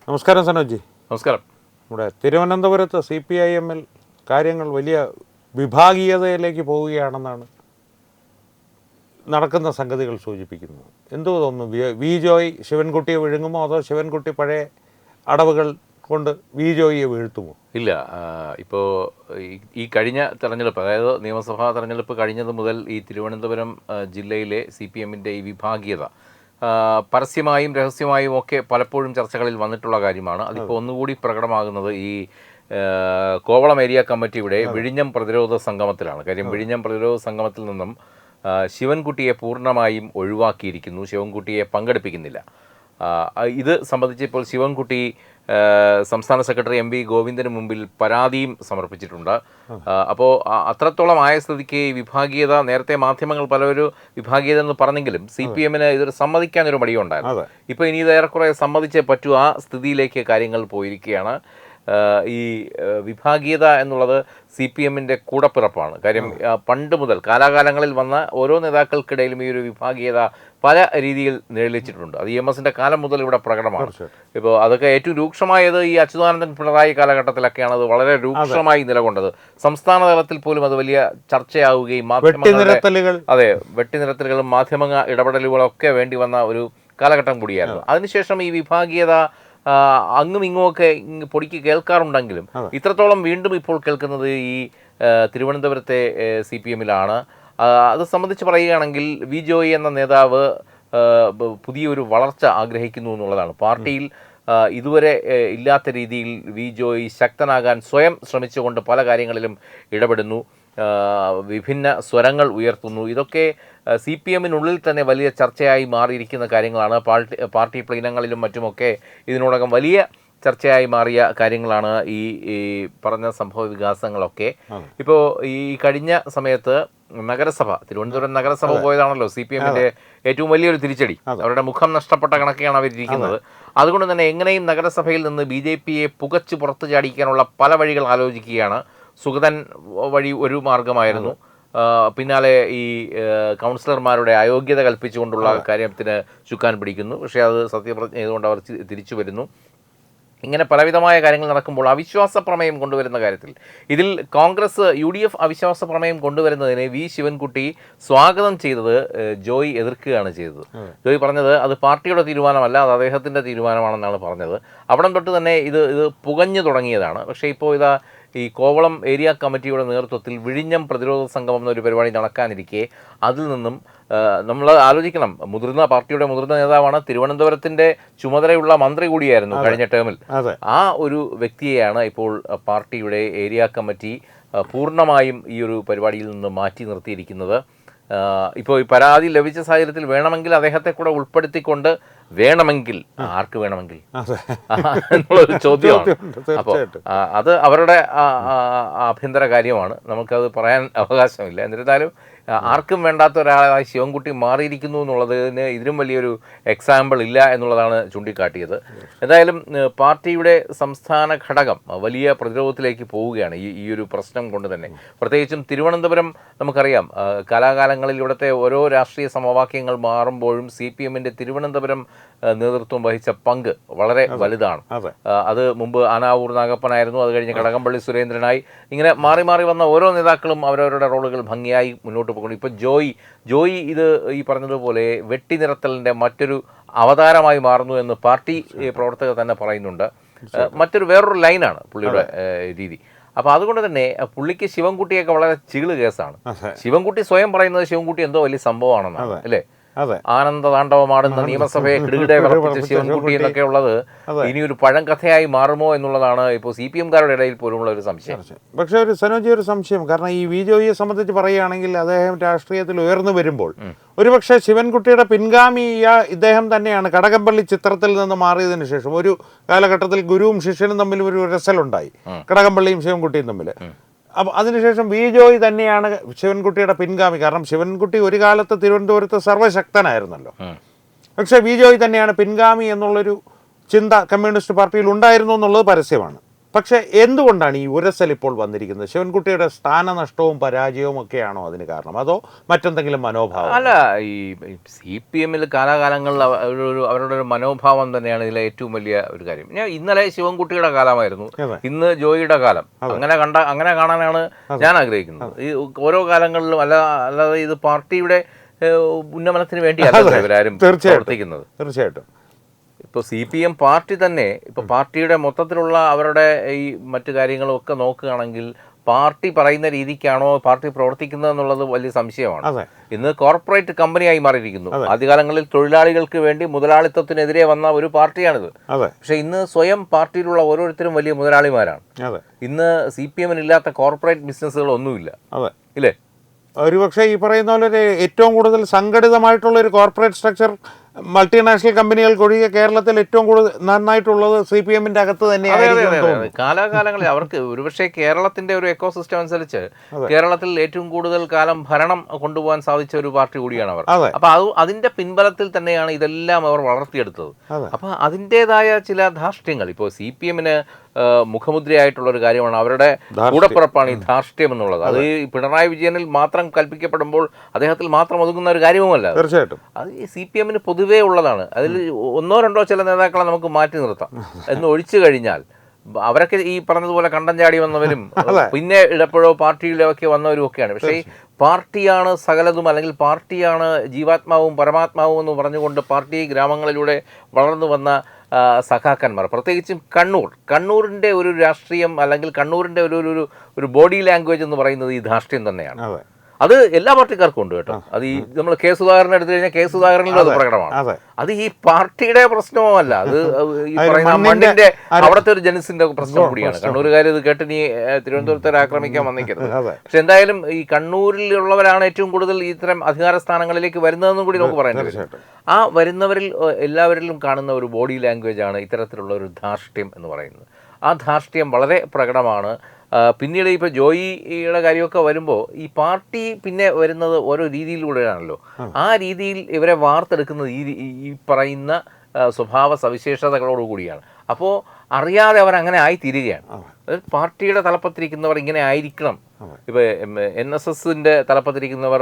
നമസ്കാരം സനോജി. നമസ്കാരം. ഇവിടെ തിരുവനന്തപുരത്ത് CPIM-ൽ കാര്യങ്ങൾ വലിയ വിഭാഗീയതയിലേക്ക് പോവുകയാണെന്നാണ് നടക്കുന്ന സംഗതികൾ സൂചിപ്പിക്കുന്നത്. എന്തോ തോന്നുന്നു, വി ജോയ് ശിവൻകുട്ടിയെ വിഴുങ്ങുമോ അതോ ശിവൻകുട്ടി പഴയ അടവുകൾ കൊണ്ട് വി ജോയിയെ വീഴ്ത്തുമോ? ഇല്ല, ഇപ്പോൾ ഈ കഴിഞ്ഞ തെരഞ്ഞെടുപ്പ്, അതായത് നിയമസഭാ തെരഞ്ഞെടുപ്പ് കഴിഞ്ഞത് മുതൽ ഈ തിരുവനന്തപുരം ജില്ലയിലെ CPM-ൻ്റെ ഈ വിഭാഗീയത പരസ്യമായും രഹസ്യമായും ഒക്കെ പലപ്പോഴും ചർച്ചകളിൽ വന്നിട്ടുള്ള കാര്യമാണ്. അതിപ്പോൾ ഒന്നുകൂടി പ്രകടമാകുന്നത് ഈ കോവളം ഏരിയ കമ്മിറ്റിയുടെ വിഴിഞ്ഞം പ്രതിരോധ സംഗമത്തിലാണ്. കാര്യം വിഴിഞ്ഞം പ്രതിരോധ സംഗമത്തിൽ നിന്നും ശിവൻകുട്ടിയെ പൂർണ്ണമായും ഒഴിവാക്കിയിരിക്കുന്നു, ശിവൻകുട്ടിയെ പങ്കെടുപ്പിക്കുന്നില്ല. ഇത് സംബന്ധിച്ച് ഇപ്പോൾ ശിവൻകുട്ടി സംസ്ഥാന സെക്രട്ടറി MV ഗോവിന്ദന് മുമ്പിൽ പരാതിയും സമർപ്പിച്ചിട്ടുണ്ട്. അപ്പോൾ അത്രത്തോളം ആയ സ്ഥിതിക്ക് വിഭാഗീയത, നേരത്തെ മാധ്യമങ്ങൾ പലരും വിഭാഗീയത എന്ന് പറഞ്ഞെങ്കിലും CPM-ന് ഇതൊരു സമ്മതിക്കാനൊരു മടിയുണ്ടായിരുന്നു. ഇപ്പോൾ ഇനി ഇത് ഏറെക്കുറെ സമ്മതിച്ചേ പറ്റൂ, ആ സ്ഥിതിയിലേക്ക് കാര്യങ്ങൾ പോയിരിക്കുകയാണ്. ഈ വിഭാഗീയത എന്നുള്ളത് CPM-ൻ്റെ കൂടപ്പിറപ്പാണ്. കാര്യം പണ്ട് മുതൽ കാലാകാലങ്ങളിൽ വന്ന ഓരോ നേതാക്കൾക്കിടയിലും ഈ ഒരു വിഭാഗീയത പല രീതിയിൽ നിഴലിച്ചിട്ടുണ്ട്. അത് EMS-ൻ്റെ കാലം മുതൽ ഇവിടെ പ്രകടമാണ്. ഇപ്പോൾ അതൊക്കെ ഏറ്റവും രൂക്ഷമായത് ഈ അച്യുതാനന്ദൻ പിണറായി കാലഘട്ടത്തിലൊക്കെയാണ് അത് വളരെ രൂക്ഷമായി നിലകൊണ്ടത്. സംസ്ഥാന തലത്തിൽ പോലും അത് വലിയ ചർച്ചയാവുകയും വെട്ടിനിരത്തലുകളും മാധ്യമ ഇടപെടലുകളൊക്കെ വേണ്ടി വന്ന ഒരു കാലഘട്ടം കൂടിയായിരുന്നു. അതിനുശേഷം ഈ വിഭാഗീയത അങ്ങും ഇങ്ങുമൊക്കെ പൊടിക്ക് കേൾക്കാറുണ്ടെങ്കിലും ഇത്രത്തോളം വീണ്ടും ഇപ്പോൾ കേൾക്കുന്നത് ഈ തിരുവനന്തപുരത്തെ CPM-ലാണ്. അത് സംബന്ധിച്ച് പറയുകയാണെങ്കിൽ വി ജോയ് എന്ന നേതാവ് പുതിയൊരു വളർച്ച ആഗ്രഹിക്കുന്നു എന്നുള്ളതാണ്. പാർട്ടിയിൽ ഇതുവരെ ഇല്ലാത്ത രീതിയിൽ വി ജോയ് ശക്തനാകാൻ സ്വയം ശ്രമിച്ചുകൊണ്ട് പല കാര്യങ്ങളിലും വിഭിന്ന സ്വരങ്ങൾ ഉയർത്തുന്നു. ഇതൊക്കെ CPM-നുള്ളിൽ തന്നെ വലിയ ചർച്ചയായി മാറിയിരിക്കുന്ന കാര്യങ്ങളാണ്. പാർട്ടി പ്ലീനങ്ങളിലും മറ്റുമൊക്കെ ഇതിനോടകം വലിയ ചർച്ചയായി മാറിയ കാര്യങ്ങളാണ് ഈ പറഞ്ഞ സംഭവ വികാസങ്ങളൊക്കെ. ഇപ്പോൾ ഈ കഴിഞ്ഞ സമയത്ത് തിരുവനന്തപുരം നഗരസഭ പോയതാണല്ലോ CPM-ന്റെ ഏറ്റവും വലിയൊരു തിരിച്ചടി. അവരുടെ മുഖം നഷ്ടപ്പെട്ട കണക്കെയാണ് അവരിയ്ക്കുന്നത്. അതുകൊണ്ട് തന്നെ എങ്ങനെയും നഗരസഭയിൽ നിന്ന് BJP-യെ പുകച്ചു പുറത്തു ചാടിക്കാനുള്ള പല വഴികൾ ആലോചിക്കുകയാണ്. സുഗതൻ വഴി ഒരു മാർഗമായിരുന്നു. പിന്നാലെ ഈ കൗൺസിലർമാരുടെ അയോഗ്യത കൽപ്പിച്ചുകൊണ്ടുള്ള കാര്യത്തിന് ചുക്കാൻ പിടിക്കുന്നു. പക്ഷേ അത് സത്യപ്രതിജ്ഞ ചെയ്തുകൊണ്ട് അവർ തിരിച്ചു വരുന്നു. ഇങ്ങനെ പലവിധമായ കാര്യങ്ങൾ നടക്കുമ്പോൾ അവിശ്വാസ പ്രമേയം കൊണ്ടുവരുന്ന കാര്യത്തിൽ ഇതിൽ കോൺഗ്രസ് UDF അവിശ്വാസ പ്രമേയം കൊണ്ടുവരുന്നതിനെ വി ശിവൻകുട്ടി സ്വാഗതം ചെയ്തത് ജോയ് എതിർക്കുകയാണ് ചെയ്തത്. ജോയ് പറഞ്ഞത് അത് പാർട്ടിയുടെ തീരുമാനമല്ല, അത് അദ്ദേഹത്തിൻ്റെ തീരുമാനമാണെന്നാണ് പറഞ്ഞത്. അവിടം തൊട്ട് തന്നെ ഇത് പുകഞ്ഞു തുടങ്ങിയതാണ്. പക്ഷേ ഇപ്പോൾ ഈ കോവളം ഏരിയ കമ്മിറ്റിയുടെ നേതൃത്വത്തിൽ വിഴിഞ്ഞം പ്രതിരോധ സംഗമം എന്നൊരു പരിപാടി നടക്കാനിരിക്കെ അതിൽ നിന്നും നമ്മൾ ആലോചിക്കണം, പാർട്ടിയുടെ മുതിർന്ന നേതാവാണ്, തിരുവനന്തപുരത്തിൻ്റെ ചുമതലയുള്ള മന്ത്രി കൂടിയായിരുന്നു കഴിഞ്ഞ ടേമിൽ. ആ ഒരു വ്യക്തിയെയാണ് ഇപ്പോൾ പാർട്ടിയുടെ ഏരിയ കമ്മിറ്റി പൂർണ്ണമായും ഈ ഒരു പരിപാടിയിൽ നിന്ന് മാറ്റി നിർത്തിയിരിക്കുന്നത്. ഇപ്പോൾ ഈ പരാതി ലഭിച്ച സാഹചര്യത്തിൽ വേണമെങ്കിൽ അദ്ദേഹത്തെ കൂടെ ഉൾപ്പെടുത്തിക്കൊണ്ട് വേണമെങ്കിൽ ആർക്ക് വേണമെങ്കിൽ എന്നുള്ളൊരു ചോദ്യമാണ്. അപ്പോൾ അത് അവരുടെ ആഭ്യന്തര കാര്യമാണ്, നമുക്കത് പറയാൻ അവകാശമില്ല. എന്നിരുന്നാലും ആർക്കും വേണ്ടാത്ത ഒരാളായി ശിവൻകുട്ടി മാറിയിരിക്കുന്നു എന്നുള്ളതിന് ഇതിലും വലിയൊരു എക്സാമ്പിൾ ഇല്ല എന്നുള്ളതാണ് ചൂണ്ടിക്കാട്ടിയത്. എന്തായാലും പാർട്ടിയുടെ സംസ്ഥാന ഘടകം വലിയ പ്രതിരോധത്തിലേക്ക് പോവുകയാണ് ഈ ഒരു പ്രശ്നം കൊണ്ട് തന്നെ. പ്രത്യേകിച്ചും തിരുവനന്തപുരം നമുക്കറിയാം, കാലാകാലങ്ങളിൽ ഇവിടുത്തെ ഓരോ രാഷ്ട്രീയ സമവാക്യങ്ങൾ മാറുമ്പോഴും CPM-ന്റെ തിരുവനന്തപുരം നേതൃത്വം വഹിച്ച പങ്ക് വളരെ വലുതാണ്. അത് മുമ്പ് ആനാവൂർ നാഗപ്പനായിരുന്നു, അത് കഴിഞ്ഞ് കടകംപള്ളി സുരേന്ദ്രനായി, ഇങ്ങനെ മാറി മാറി വന്ന ഓരോ നേതാക്കളും അവരവരുടെ റോളുകൾ ഭംഗിയായി മുന്നോട്ട് പോകുന്നു. ഇപ്പോൾ ജോയ് ഇത് ഈ പറഞ്ഞതുപോലെ വെട്ടിനിരത്തലിൻ്റെ മറ്റൊരു അവതാരമായി മാറുന്നു എന്ന് പാർട്ടി പ്രവർത്തകർ തന്നെ പറയുന്നുണ്ട്. വേറൊരു ലൈനാണ് പുള്ളിയുടെ രീതി. അപ്പോൾ അതുകൊണ്ട് തന്നെ പുള്ളിക്ക് ശിവൻകുട്ടിയൊക്കെ വളരെ ചീള് കേസാണ്. ശിവൻകുട്ടി സ്വയം പറയുന്നത് ശിവൻകുട്ടി എന്തോ വലിയ സംഭവമാണെന്നാണ്, അല്ലേ? ആനന്ദ താണ്ഡവമാടുന്ന നിയമസഭയെ കിടുകിടെ വിറപ്പിച്ച ശിവൻകുട്ടി എന്നൊക്കെ ഉള്ളത് ഇനിയൊരു പഴങ്കഥയായി മാറുമോ എന്നുള്ളതാണ് ഇപ്പോൾ CPM-കാരുടെ ഇടയിൽ പോലുമുള്ള ഒരു സംശയം. പക്ഷേ ഒരു സനോജി, ഒരു സംശയം, കാരണം ഈ വി ജോയിയെ സംബന്ധിച്ച് പറയുകയാണെങ്കിൽ അദ്ദേഹം രാഷ്ട്രീയത്തിൽ ഉയർന്നു വരുമ്പോൾ ഒരുപക്ഷെ ശിവൻകുട്ടിയുടെ പിൻഗാമി ഇദ്ദേഹം തന്നെയാണ്. കടകംപള്ളി ചിത്രത്തിൽ നിന്ന് മാറിയതിനു ശേഷം ഒരു കാലഘട്ടത്തിൽ ഗുരുവും ശിഷ്യനും തമ്മിൽ ഒരു രസലുണ്ടായി, കടകംപള്ളിയും ശിവൻകുട്ടിയും തമ്മിൽ. അപ്പോൾ അതിനുശേഷം വി ജോയ് തന്നെയാണ് ശിവൻകുട്ടിയുടെ പിൻഗാമി. കാരണം ശിവൻകുട്ടി ഒരു കാലത്ത് തിരുവനന്തപുരത്ത് സർവ്വശക്തനായിരുന്നല്ലോ. പക്ഷേ വി ജോയ് തന്നെയാണ് പിൻഗാമി എന്നുള്ളൊരു ചിന്ത കമ്മ്യൂണിസ്റ്റ് പാർട്ടിയിൽ ഉണ്ടായിരുന്നു എന്നുള്ളത് പരസ്യമാണ്. പക്ഷേ എന്തുകൊണ്ടാണ് ഈ ഉരസൽ ഇപ്പോൾ വന്നിരിക്കുന്നത്? ശിവൻകുട്ടിയുടെ സ്ഥാനനഷ്ടവും പരാജയവും ഒക്കെയാണോ അതിന് കാരണം, അതോ മറ്റെന്തെങ്കിലും മനോഭാവം? അല്ല, ഈ CPM-ൽ കാലാകാലങ്ങളിൽ അവരുടെ ഒരു മനോഭാവം തന്നെയാണ് ഇതിലെ ഏറ്റവും വലിയ ഒരു കാര്യം. ഇന്നലെ ശിവൻകുട്ടിയുടെ കാലമായിരുന്നു, ഇന്ന് ജോയിയുടെ കാലം. അങ്ങനെ കാണാനാണ് ഞാൻ ആഗ്രഹിക്കുന്നത്. ഈ ഓരോ കാലങ്ങളിലും അല്ലാതെ ഇത് പാർട്ടിയുടെ ഉന്നമനത്തിന് വേണ്ടിയല്ല ഇവരാരും പ്രവർത്തിക്കുന്നത്. തീർച്ചയായിട്ടും ഇപ്പോൾ CPM പാർട്ടി തന്നെ ഇപ്പോൾ പാർട്ടിയുടെ മൊത്തത്തിലുള്ള അവരുടെ ഈ മറ്റു കാര്യങ്ങളും ഒക്കെ നോക്കുകയാണെങ്കിൽ പാർട്ടി പറയുന്ന രീതിക്കാണോ പാർട്ടി പ്രവർത്തിക്കുന്നത് എന്നുള്ളത് വലിയ സംശയമാണ്. ഇന്ന് കോർപ്പറേറ്റ് കമ്പനിയായി മാറിയിരിക്കുന്നു. ആദ്യകാലങ്ങളിൽ തൊഴിലാളികൾക്ക് വേണ്ടി മുതലാളിത്തത്തിനെതിരെ വന്ന ഒരു പാർട്ടിയാണിത്. പക്ഷെ ഇന്ന് സ്വയം പാർട്ടിയിലുള്ള ഓരോരുത്തരും വലിയ മുതലാളിമാരാണ്. ഇന്ന് CPM-ന് ഇല്ലാത്ത കോർപ്പറേറ്റ് ബിസിനസ്സുകൾ ഒന്നുമില്ല, ഇല്ലേ? ഒരുപക്ഷെ ഈ പറയുന്ന പോലെ ഏറ്റവും കൂടുതൽ സംഘടിതമായിട്ടുള്ള ഒരു കോർപ്പറേറ്റ് സ്ട്രക്ചർ മൾട്ടിനാഷണൽ കമ്പനികൾക്കൊഴികെ കേരളത്തിൽ ഏറ്റവും കൂടുതൽ നന്നായിട്ടുള്ളത് CPM-ന്റെ അകത്ത് തന്നെയാണ്. കാലാകാലങ്ങളിൽ അവർക്ക് ഒരുപക്ഷെ കേരളത്തിന്റെ ഒരു എക്കോസിസ്റ്റം അനുസരിച്ച് കേരളത്തിൽ ഏറ്റവും കൂടുതൽ കാലം ഭരണം കൊണ്ടുപോകാൻ സാധിച്ച ഒരു പാർട്ടി കൂടിയാണ് അവർ. അപ്പൊ അതിന്റെ പിൻബലത്തിൽ തന്നെയാണ് ഇതെല്ലാം അവർ വളർത്തിയെടുത്തത്. അപ്പൊ അതിൻ്റെതായ ചില ധാർഷ്ട്യങ്ങൾ ഇപ്പോൾ CPM-ന് മുഖമുദ്രയായിട്ടുള്ള ഒരു കാര്യമാണ്. അവരുടെ കൂടപ്പിറപ്പാണ് ഈ ധാർഷ്ട്യം എന്നുള്ളത്. അത് പിണറായി വിജയനിൽ മാത്രം കൽപ്പിക്കപ്പെടുമ്പോൾ അദ്ദേഹത്തിൽ മാത്രം ഒതുങ്ങുന്ന ഒരു കാര്യവുമല്ല. തീർച്ചയായിട്ടും അത് ഈ CPM-ന് പൊതുവേ ഉള്ളതാണ്. അതിൽ ഒന്നോ രണ്ടോ ചില നേതാക്കളെ നമുക്ക് മാറ്റി നിർത്താം എന്ന് ഒഴിച്ചു കഴിഞ്ഞാൽ അവരൊക്കെ ഈ പറഞ്ഞതുപോലെ കണ്ടം ചാടി വന്നവരും പിന്നെ ഇടപ്പോഴോ പാർട്ടിയിലൊക്കെ വന്നവരും ഒക്കെയാണ്. പക്ഷേ ഈ പാർട്ടിയാണ് സകലതും, അല്ലെങ്കിൽ പാർട്ടിയാണ് ജീവാത്മാവും പരമാത്മാവും എന്ന് പറഞ്ഞുകൊണ്ട് പാർട്ടി ഗ്രാമങ്ങളിലൂടെ വളർന്നു വന്ന സഖാക്കന്മാർ, പ്രത്യേകിച്ചും കണ്ണൂരിൻ്റെ ഒരു രാഷ്ട്രീയം അല്ലെങ്കിൽ കണ്ണൂരിൻ്റെ ഒരു ബോഡി ലാംഗ്വേജ് എന്ന് പറയുന്നത് ഈ ധാർഷ്ട്യം തന്നെയാണ്. അത് എല്ലാ പാർട്ടിക്കാർക്കും ഉണ്ട് കേട്ടോ. അത് ഈ നമ്മൾ കെ സുധാകരൻ എടുത്തു കഴിഞ്ഞാൽ കെ സുധാകരനിലും അത് പ്രകടമാണ്. അത് ഈ പാർട്ടിയുടെ പ്രശ്നമോ അല്ല, അത് ഈ പറയുന്ന മണ്ണിന്റെ അവിടുത്തെ ഒരു ജനസിന്റെ പ്രശ്നം കൂടിയാണ്. കണ്ണൂരുകാർ ഇത് കേട്ട് നീ തിരുവനന്തപുരത്തെ ആക്രമിക്കാൻ വന്നിരിക്കരുത്. പക്ഷെ എന്തായാലും ഈ കണ്ണൂരിലുള്ളവരാണ് ഏറ്റവും കൂടുതൽ ഇത്തരം അധികാര സ്ഥാനങ്ങളിലേക്ക് വരുന്നതെന്നും കൂടി നമുക്ക് പറയേണ്ടി വരും. ആ വരുന്നവരിൽ എല്ലാവരിലും കാണുന്ന ഒരു ബോഡി ലാംഗ്വേജ് ആണ് ഇത്തരത്തിലുള്ള ഒരു ധാർഷ്ട്യം എന്ന് പറയുന്നത്. ആ ധാർഷ്ട്യം വളരെ പ്രകടമാണ്. പിന്നീട് ഇപ്പോൾ ജോയിയുടെ കാര്യമൊക്കെ വരുമ്പോൾ ഈ പാർട്ടി പിന്നെ വരുന്നത് ഓരോ രീതിയിലൂടെയാണല്ലോ. ആ രീതിയിൽ ഇവരെ വാർത്തെടുക്കുന്നത് ഈ പറയുന്ന സ്വഭാവ സവിശേഷതകളോടുകൂടിയാണ്. അപ്പോൾ അറിയാതെ അവരങ്ങനെ ആയിത്തീരുകയാണ്. പാർട്ടിയുടെ തലപ്പത്തിരിക്കുന്നവർ ഇങ്ങനെ ആയിരിക്കണം. ഇപ്പോൾ NSSന്റെ തലപ്പത്തിരിക്കുന്നവർ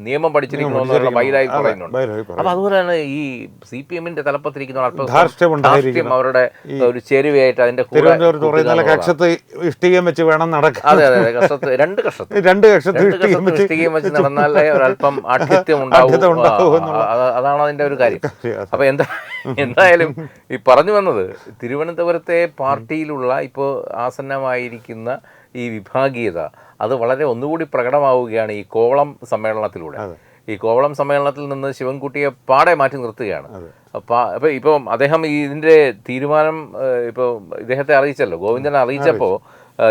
നിയമം പഠിച്ചിരിക്കണമെന്നുള്ള ബൈലായി പറയുന്നുണ്ട്. അപ്പൊ അതുപോലെ തന്നെ ഈ CPM-ന്റെ തലപ്പത്തിരിക്കുന്നവർ ധാർഷ്ട്യം അവരുടെ ഒരു ചേരുവയായിട്ട് അതിന്റെ കൂടെ അതെ കക്ഷത്ത് രണ്ട് കക്ഷത്ത് ഇഷ്ടികയും വെച്ച് നടന്നാലേ ഒരല്പം ആഠ്യത്യം ഉണ്ടാവും. അതാണ് അതിന്റെ ഒരു കാര്യം. അപ്പൊ എന്തായാലും ഈ പറഞ്ഞു വന്നത് തിരുവനന്തപുരത്തെ പാർട്ടിയിലുള്ള ഇപ്പോൾ ആസന്നമായിരിക്കുന്ന ഈ വിഭാഗീയത അത് വളരെ ഒന്നുകൂടി പ്രകടമാവുകയാണ് ഈ കോവളം സമ്മേളനത്തിലൂടെ. ഈ കോവളം സമ്മേളനത്തിൽ നിന്ന് ശിവൻകുട്ടിയെ പാടെ മാറ്റി നിർത്തുകയാണ്. അപ്പോൾ ഇപ്പം അദ്ദേഹം ഇതിൻ്റെ തീരുമാനം ഇപ്പോൾ ഇദ്ദേഹത്തെ അറിയിച്ചല്ലോ, ഗോവിന്ദനെ അറിയിച്ചപ്പോൾ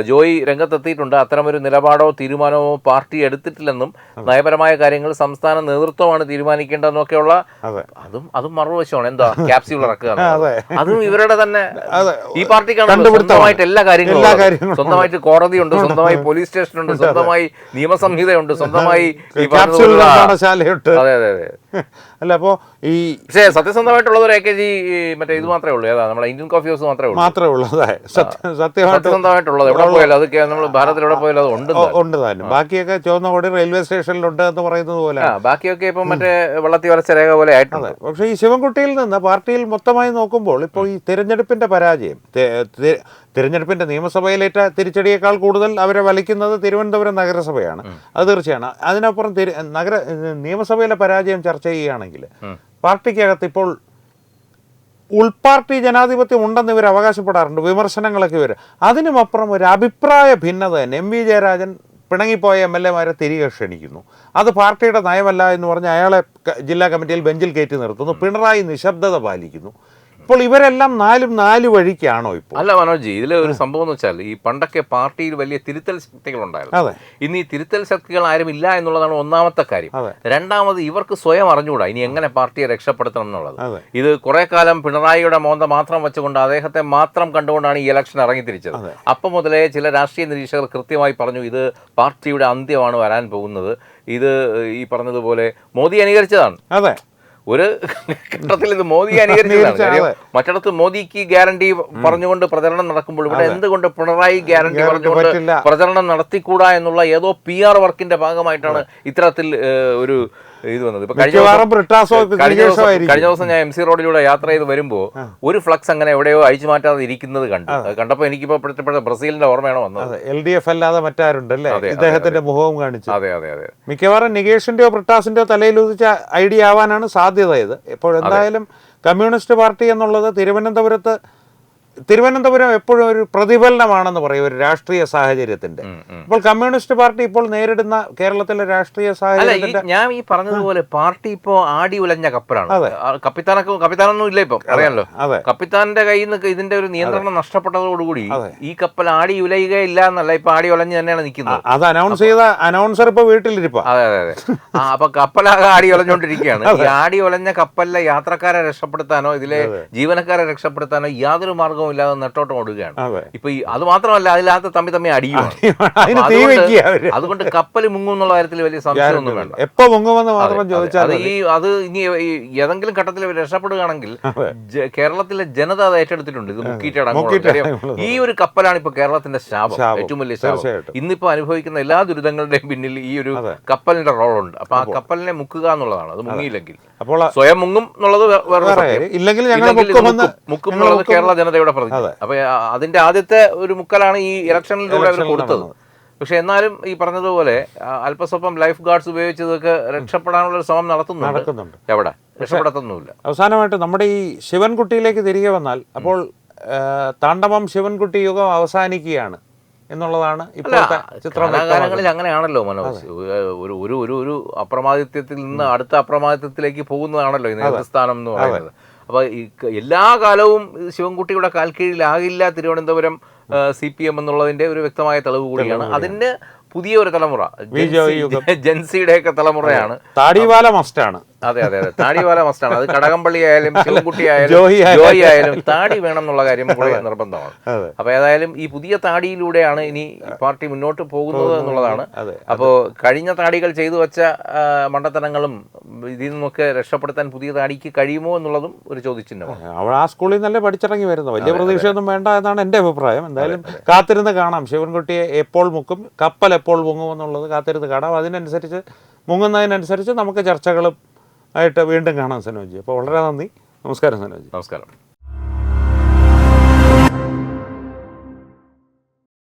ജോയി രംഗത്തെത്തിയിട്ടുണ്ട്. അത്തരമൊരു നിലപാടോ തീരുമാനമോ പാർട്ടി എടുത്തിട്ടില്ലെന്നും നയപരമായ കാര്യങ്ങൾ സംസ്ഥാന നേതൃത്വമാണ് തീരുമാനിക്കേണ്ടതെന്നൊക്കെയുള്ള അതും മറുവശമാണ്. എന്താ ക്യാപ്സ്യൂൾ ഇറക്കുക, അതും ഇവരുടെ തന്നെ ഈ പാർട്ടിക്കാണ് സ്വന്തമായിട്ട് എല്ലാ കാര്യങ്ങളും. സ്വന്തമായിട്ട് കോടതിയുണ്ട്, സ്വന്തമായി പോലീസ് സ്റ്റേഷനുണ്ട്, സ്വന്തമായി നിയമസംഹിതയുണ്ട്, സ്വന്തമായി അതെ അതെ അതെ അല്ല. അപ്പോൾ ഈ പക്ഷേ സത്യസന്ധമായിട്ടുള്ളത് ഒരു AKG മറ്റേ ഇത് മാത്രമേ ഉള്ളൂ. ഏതാ നമ്മുടെ ഇന്ത്യൻ കോഫി ഹൗസ് മാത്രമേ ഉള്ളൂ. സത്യസന്ധമായിട്ടുള്ളത് എവിടെ പോയാലും അത് നമ്മൾ ഭാരതത്തിൽ എവിടെ പോയാലും അത് ഉണ്ട് തന്നെ. ബാക്കിയൊക്കെ ചുവന്നകോടി റെയിൽവേ സ്റ്റേഷനിലുണ്ട് എന്ന് പറയുന്നത് പോലെ ബാക്കിയൊക്കെ ഇപ്പം മറ്റേ വെള്ളത്തിൽ വരച്ച രേഖ പോലെ ആയിട്ടുണ്ട്. പക്ഷേ ഈ ശിവൻകുട്ടിയിൽ നിന്ന് പാർട്ടിയിൽ മൊത്തമായി നോക്കുമ്പോൾ ഇപ്പോൾ ഈ തിരഞ്ഞെടുപ്പിന്റെ പരാജയം, തിരഞ്ഞെടുപ്പിന്റെ നിയമസഭയിലേറ്റ തിരിച്ചടിയേക്കാൾ കൂടുതൽ അവരെ വലിക്കുന്നത് തിരുവനന്തപുരം നഗരസഭയാണ്. അത് തീർച്ചയാണ്. അതിനപ്പുറം നിയമസഭയിലെ പരാജയം ചർച്ച ചെയ്യുകയാണെങ്കിൽ പാർട്ടിക്കകത്ത് ഇപ്പോൾ ഉൾപാർട്ടി ജനാധിപത്യം ഉണ്ടെന്ന് ഇവർ അവകാശപ്പെടാറുണ്ട്, വിമർശനങ്ങളൊക്കെ ഇവർ. അതിനുമപ്പുറം ഒരു അഭിപ്രായ ഭിന്നത തന്നെ. MV ജയരാജൻ പിണങ്ങിപ്പോയ MLA-മാരെ തിരികെ ക്ഷണിക്കുന്നു. അത് പാർട്ടിയുടെ നയമല്ല എന്ന് പറഞ്ഞ് അയാളെ ജില്ലാ കമ്മിറ്റിയിൽ ബെഞ്ചിൽ കയറ്റി നിർത്തുന്നു. പിണറായി നിശബ്ദത പാലിക്കുന്നു. ഇപ്പോൾ ഇവരെല്ലാം നാല് വഴിക്കാണോ ഇപ്പോൾ? അല്ല മനോജ്, ഇതിലെ ഒരു സംഭവം എന്ന് വെച്ചാൽ ഈ പണ്ടൊക്കെ പാർട്ടിയിൽ വലിയ തിരുത്തൽ ശക്തികളുണ്ടായിരുന്നു. ഇന്ന് ഈ തിരുത്തൽ ശക്തികൾ ആരും ഇല്ല എന്നുള്ളതാണ് ഒന്നാമത്തെ കാര്യം. രണ്ടാമത് ഇവർക്ക് സ്വയം അറിഞ്ഞുകൂടാ ഇനി എങ്ങനെ പാർട്ടിയെ രക്ഷപ്പെടുത്തണം എന്നുള്ളത്. ഇത് കുറെ കാലം പിണറായിയുടെ മോന്ത മാത്രം വെച്ചുകൊണ്ട് അദ്ദേഹത്തെ മാത്രം കണ്ടുകൊണ്ടാണ് ഈ ഇലക്ഷൻ ഇറങ്ങിത്തിരിച്ചത്. അപ്പം മുതലേ ചില രാഷ്ട്രീയ നിരീക്ഷകർ കൃത്യമായി പറഞ്ഞു ഇത് പാർട്ടിയുടെ അന്ത്യമാണ് വരാൻ പോകുന്നത്. ഇത് ഈ പറഞ്ഞതുപോലെ മോദി അനുകരിച്ചതാണ്. ഒരു ഘട്ടത്തിൽ ഇത് മോദി അനുകരിച്ചതാണ്. കാര്യം മറ്റിടത്ത് മോദിക്ക് ഗ്യാരണ്ടി പറഞ്ഞുകൊണ്ട് പ്രചരണം നടക്കുമ്പോൾ ഇവിടെ എന്തുകൊണ്ട് പിണറായി ഗ്യാരണ്ടി പറഞ്ഞുകൊണ്ട് പ്രചരണം നടത്തിക്കൂടാ എന്നുള്ള ഏതോ PR വർക്കിന്റെ ഭാഗമായിട്ടാണ് ഇത്തരത്തിൽ ഒരു ഇത് വന്നത്. ഇപ്പൊ കഴിഞ്ഞ ദിവസം ഞാൻ MC റോഡിലൂടെ യാത്ര ചെയ്ത് വരുമ്പോൾ ഒരു ഫ്ലക്സ് അങ്ങനെ എവിടെയോ അഴിച്ചു മാറ്റാതെ ഇരിക്കുന്നത് കണ്ടു. കണ്ടപ്പോൾ എനിക്കിപ്പോ ബ്രസീലിന്റെ ഓർമ്മയാണ് വന്നത്. LDF അല്ലാതെ മറ്റാരുണ്ടല്ലേ ഇദ്ദേഹത്തിന്റെ മുഖവും കാണിച്ചു. അതെ അതെ അതെ, മിക്കവാറും നികേഷിന്റെയോ ബ്രിട്ടാസിന്റെയോ തലയിൽ ഉദിച്ച ഐഡിയ ആവാനാണ് സാധ്യത ഇത്. ഇപ്പോൾ എന്തായാലും കമ്മ്യൂണിസ്റ്റ് പാർട്ടി എന്നുള്ളത് തിരുവനന്തപുരം എപ്പോഴും ഒരു പ്രതിഫലനമാണെന്ന് പറയും ഒരു രാഷ്ട്രീയ സാഹചര്യത്തിന്റെ. ഇപ്പോൾ കമ്മ്യൂണിസ്റ്റ് പാർട്ടി ഇപ്പോൾ നേരിടുന്ന കേരളത്തിലെ രാഷ്ട്രീയ സാഹചര്യത്തിന്റെ, ഞാൻ ഈ പറഞ്ഞതുപോലെ പാർട്ടി ഇപ്പോ ആടി ഉലഞ്ഞ കപ്പലാണ്. കപ്പിത്താനൊന്നും ഇല്ല ഇപ്പൊ, അറിയാമല്ലോ. കപ്പിത്താന്റെ കയ്യിൽ നിന്ന് ഇതിന്റെ ഒരു നിയന്ത്രണം നഷ്ടപ്പെട്ടതോടുകൂടി ഈ കപ്പൽ ആടി ഉലയുകയില്ല എന്നല്ല, ഇപ്പൊ ആടി ഉലഞ്ഞ് തന്നെയാണ് നിൽക്കുന്നത്. അത് അനൗൺസ് ചെയ്ത അനൗൺസർ ഇപ്പൊ വീട്ടിലിരിപ്പാ. അതെ അതെ അതെ. അപ്പൊ കപ്പലാകെ ആടി ഉലഞ്ഞുകൊണ്ടിരിക്കുകയാണ്. ഈ ആടി ഉലഞ്ഞ കപ്പലിലെ യാത്രക്കാരെ രക്ഷപ്പെടുത്താനോ ഇതിലെ ജീവനക്കാരെ രക്ഷപ്പെടുത്താനോ യാതൊരു മാർഗവും ഇല്ലാതെ നെട്ടോട്ടം ഓടുകയാണ്. ഇപ്പൊ അത് മാത്രമല്ല, അതിനകത്ത് തമ്മി അടിയുമാണ്. അതുകൊണ്ട് കപ്പൽ മുങ്ങും എന്നുള്ള കാര്യത്തിൽ വലിയ സംശയമൊന്നും വേണ്ട. എപ്പോ മുങ്ങുമെന്ന് മാത്രം ചോദിച്ചാൽ അത് ഇനി ഏതെങ്കിലും ഘട്ടത്തിൽ രക്ഷപ്പെടുകയാണെങ്കിൽ കേരളത്തിലെ ജനത അത് ഏറ്റെടുത്തിട്ടുണ്ട്. ഇത് മുക്കിയിട്ടടങ്ങും. ഈ ഒരു കപ്പലാണ് ഇപ്പൊ കേരളത്തിന്റെ ശാപം, ഏറ്റവും വലിയ ശാപം. ഇന്നിപ്പോ അനുഭവിക്കുന്ന എല്ലാ ദുരിതങ്ങളുടെയും പിന്നിൽ ഈ ഒരു കപ്പലിന്റെ റോളുണ്ട്. അപ്പൊ ആ കപ്പലിനെ മുക്കുക എന്നുള്ളതാണ്. അത് മുങ്ങിയില്ലെങ്കിൽ അപ്പോൾ സ്വയം മുങ്ങും എന്നുള്ളത് മുക്കും എന്നുള്ളത് കേരള ജനതയുടെ പ്രതി. അപ്പൊ അതിന്റെ ആദ്യത്തെ ഒരു മുക്കലാണ് ഈ ഇലക്ഷനിലൂടെ അവർ കൊടുത്തത്. പക്ഷെ എന്നാലും ഈ പറഞ്ഞതുപോലെ അല്പസ്വല്പം ലൈഫ് ഗാർഡ്സ് ഉപയോഗിച്ചതൊക്കെ രക്ഷപ്പെടാനുള്ള ശ്രമം നടത്തുന്നുണ്ട്. എവിടെ രക്ഷപ്പെടുത്തുന്നില്ല. അവസാനമായിട്ട് നമ്മുടെ ഈ ശിവൻകുട്ടിയിലേക്ക് തിരികെ വന്നാൽ, അപ്പോൾ താണ്ഡവം ശിവൻകുട്ടി യുഗം അവസാനിക്കുകയാണ് എന്നുള്ളതാണ് ഇപ്പോഴത്തെ ചിത്രം. കലാകാലങ്ങളിൽ അങ്ങനെയാണല്ലോ മനോജ്. ഒരു അപ്രമാദിത്വത്തിൽ നിന്ന് അടുത്ത അപ്രമാദിത്വത്തിലേക്ക് പോകുന്നതാണല്ലോ ഈ നേതൃസ്ഥാനം എന്ന് പറയുന്നത്. അപ്പോൾ ഈ എല്ലാ കാലവും ശിവൻകുട്ടിയുടെ കാൽക്കീഴിലാകില്ല തിരുവനന്തപുരം CPM എന്നുള്ളതിന്റെ ഒരു വ്യക്തമായ തെളിവ് കൂടിയാണ്. അതിന്റെ പുതിയ ഒരു തലമുറ, ജെൻസിയുടെയൊക്കെ തലമുറയാണ്. താടിവാല മസ്റ്റാണ്. അതെ അതെ അതെ, താടിവാല മസ്റ്റാണ്. അത് കടകംപള്ളി ആയാലും ശിവൻകുട്ടി ആയാലും ജോയി ആയാലും താടി വേണം എന്നുള്ള കാര്യം കൂടെ നിർബന്ധമാണ്. അപ്പൊ ഏതായാലും ഈ പുതിയ താടിയിലൂടെയാണ് ഇനി പാർട്ടി മുന്നോട്ട് പോകുന്നത് എന്നുള്ളതാണ്. അപ്പോൾ കഴിഞ്ഞ താടികൾ ചെയ്തു വെച്ച മണ്ടത്തനങ്ങളും ഇതിൽ നിന്നൊക്കെ രക്ഷപ്പെടുത്താൻ പുതിയ താടിക്ക് കഴിയുമോ എന്നുള്ളതും ഒരു ചോദ്യചിഹ്നമാണ്. അവൾ ആ സ്കൂളിൽ നല്ല പഠിച്ചിറങ്ങി വരുന്നു, വലിയ പ്രതീക്ഷയൊന്നും വേണ്ട എന്നാണ് എൻ്റെ അഭിപ്രായം. എന്തായാലും കാത്തിരുന്ന് കാണാം ശിവൻകുട്ടിയെ എപ്പോൾ മുക്കും, കപ്പൽ എപ്പോൾ മുങ്ങുമെന്നുള്ളത് കാത്തിരുന്ന് കാണാം. അതിനനുസരിച്ച് മുങ്ങുന്നതിനനുസരിച്ച് നമുക്ക് ചർച്ചകളും ആയിട്ട് വീണ്ടും കാണാം സനോജി. അപ്പോൾ വളരെ നന്ദി. നമസ്കാരം സനോജി. നമസ്കാരം.